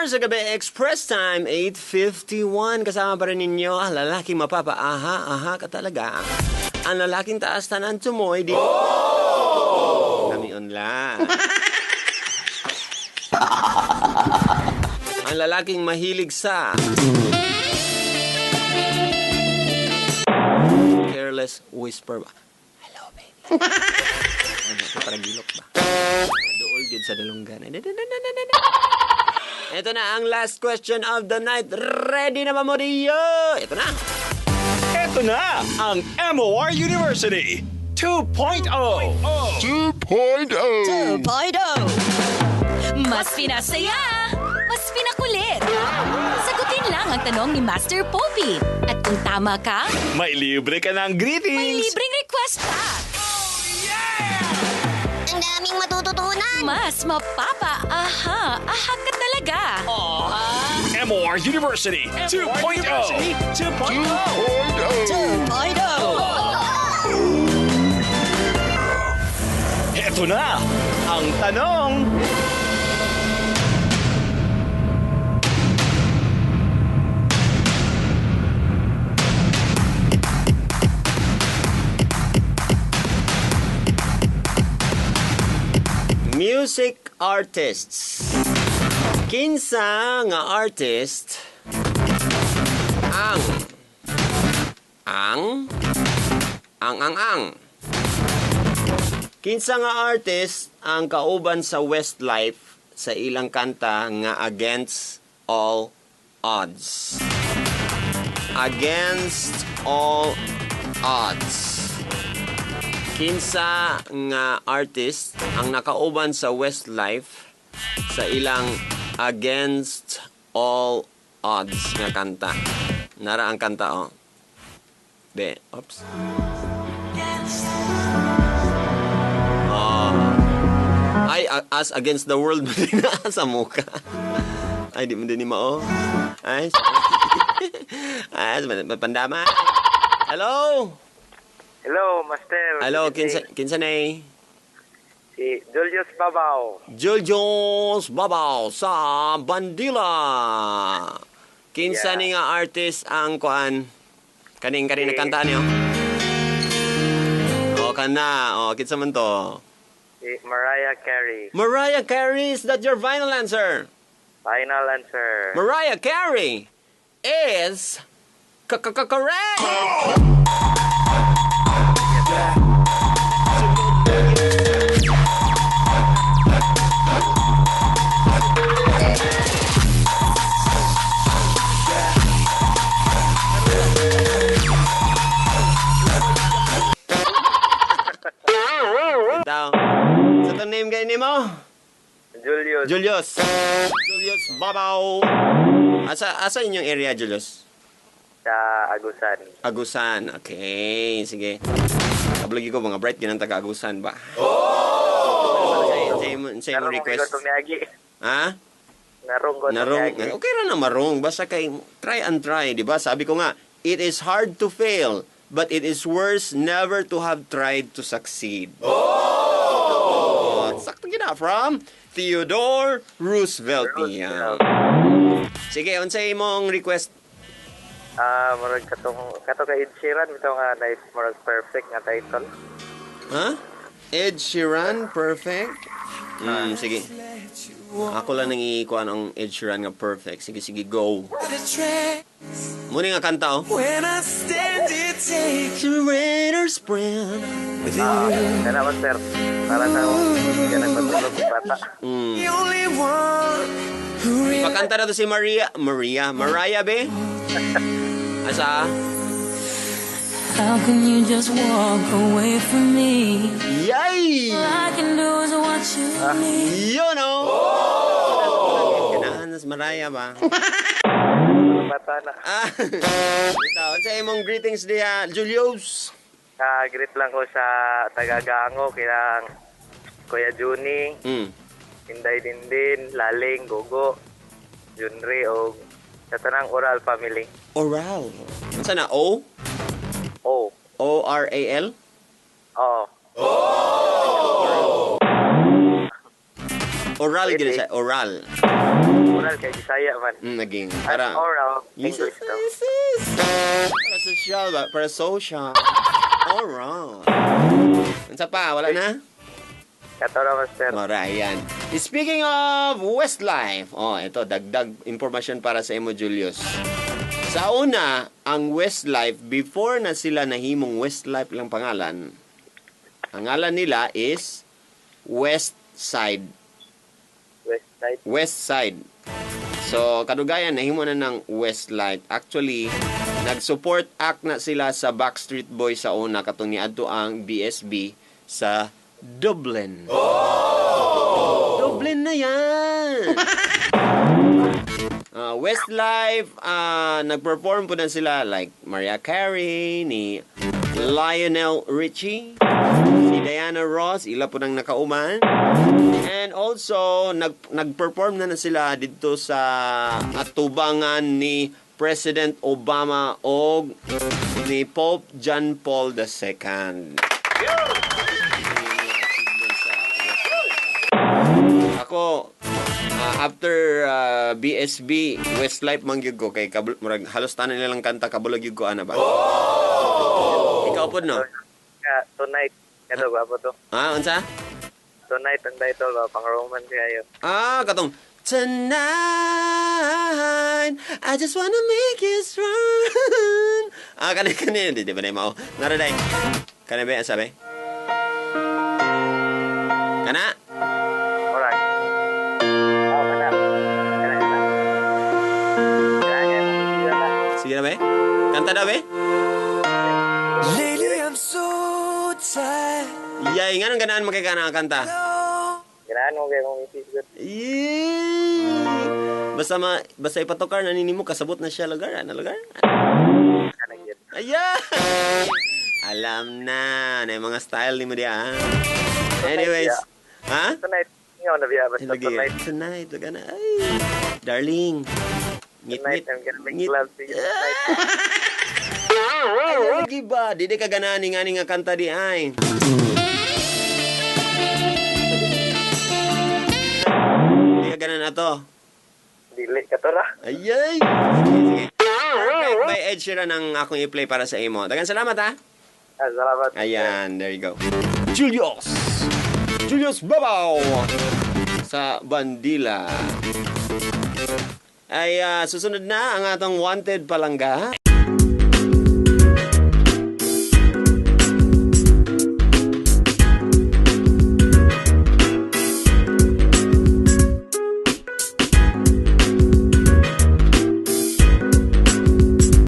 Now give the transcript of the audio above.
sa gabi, Express Time, 8:51. Kasama pa rin ninyo, lalaking mapapa, aha ka talaga. Ang lalaking taas tanan tumoy, di... Kami onla. Ang lalaking mahilig sa... Careless whisper ba? Hello, babe. Parang gilok ba? Dool gid sa dalunggan. Ito na ang last question of the night. Ready na ba mo diyo? Ito na. Ito na ang MOR University 2.0. 2.0. Mas pinasaya, mas pinakulit. Sagutin lang ang tanong ni Master Poppy. At kung tama ka, May libre ka ng greetings. may libreng request pa. Ang daming matututunan. Mas aha ka talaga. MOR University 2.0. 2.0. Ito na ang tanong. Music artists. Kinsa nga artist ang Kinsa nga artist ang kauban sa Westlife sa ilang kanta nga Against All Odds. Against All Odds. Kinsa nga artist ang nakauban sa Westlife sa ilang Against All Odds nga kanta. Nara ang kanta, oh. Oops. Oh. Ay, as against the world mo din na sa mukha. Ay, di mo din ni Mao. Ay, ay, pandama. Hello? Hello, Master. Hello, kinsa na eh? Si Julius Babaw. Julius Babaw sa Bandila. Kinsa ni nga artist ang kuan? Kaning kanta niyo? O kana, kinsa man to? Si Mariah Carey. Mariah Carey, is that your final answer? Final answer. Mariah Carey is correct. Sa itong name kayo mo? Julius. Julius Babaw. Asa inyong area, Julius? Sa Agusan. Agusan. Okay, sige. Kablagi ko, mga bright ganang taga-Agusan ba? Say mo request. Ha? Narong. Okay ra na marong. Basta kay try and try, di ba? Sabi ko nga, it is hard to fail, but it is worse never to have tried to succeed. Sakto gina from Theodore Roosevelt. Sige, unsay imong request? Murag kato kay Ed Sheeran bitaw nga nice murag perfect nga title. Ha? Ed Sheeran, perfect? Sige. Ako lang nang ikuan ang Ed Sheeran nga perfect. Sige, go. Muna nga kanta, oh. When I stand it takes surrender sprint. Kana Master. Para sa yan ang patulog sa bata. Pakanta na to si Mariah, be? Asa? How can you just walk away from me? Yay! All I can do is watch you leave. Yun, oh! Ganahan, Mariah ba? Bata na. Ito, sa imong greetings diya, Julius. Greet lang ko sa Tagagango kailang Kuya Juni, Inday Dindin, Laling, Gogo, Junri o sa tanang Oral family. Oral. Saan na? O? O. O-R-A-L? Oo. Oral Pwede. gina siya, oral. Oral kay Bisaya man. Naging At para oral, English daw. Para social ba? Para social. Oral. Unsa pa? Wala na? Katora, Master. Alright, yan. Speaking of Westlife, ito, dagdag information para sa imo, Julius. Sa una, ang Westlife, before na sila nahimong Westlife lang pangalan, ang ngalan nila is Westside. Westside. Westside. So, kadugayan, nahimo na ng Westlife. Actually, nag-support act na sila sa Backstreet Boys sa una, katong niadto ang BSB sa Dublin. Dublin na yan! Westlife, nag-perform po na sila like Mariah Carey, ni Lionel Richie, si Diana Ross, ila po nang nakauman. And also, nag-perform na sila dito sa atubangan ni President Obama o ni Pope John Paul II. Ako, after BSB, Westlife mangyug ko kay halos tanan nilang kanta kabulag yug ko ana ba? Ikaw po no? Tonight. Ito ba po to? Unsa? Tonight ang title ba? Pang-roman kayo. Katong Tonight, I just wanna make you strong. Kanina, di ba na yung mao? Naraday. Kanina ba yung sabi? Kana? Alright. Kana. Sige na ba? Kanta na ba? Lately I'm so tired. Yay, nga nang ganaan makikana kanta. Kinaan mo kayo kung ipisgot. Yay! Basta ipatukar na nini mo, kasabot na siya lugar. Ano lugar? Kanang yun. Ayan! Alam na. Na yung mga style ni mo diya. Anyways. Ha? Tonight. Ngayon na biya. Basta Lagi. tonight. Tonight. Wag na. Ay. Darling. Tonight I'm gonna make love to you tonight. Ay, lagi ba? Di ka ganaan nga nga kanta di ay. Di ka ganaan na to. Dili ka to ra. Ayay! Sige, sige. Perfect by Ed Sheeran ang akong i-play para sa imo. Dagan salamat ha. Salamat. Ayan, there you go. Julius Babaw sa Bandila. Ay, susunod na ang atong wanted palangga.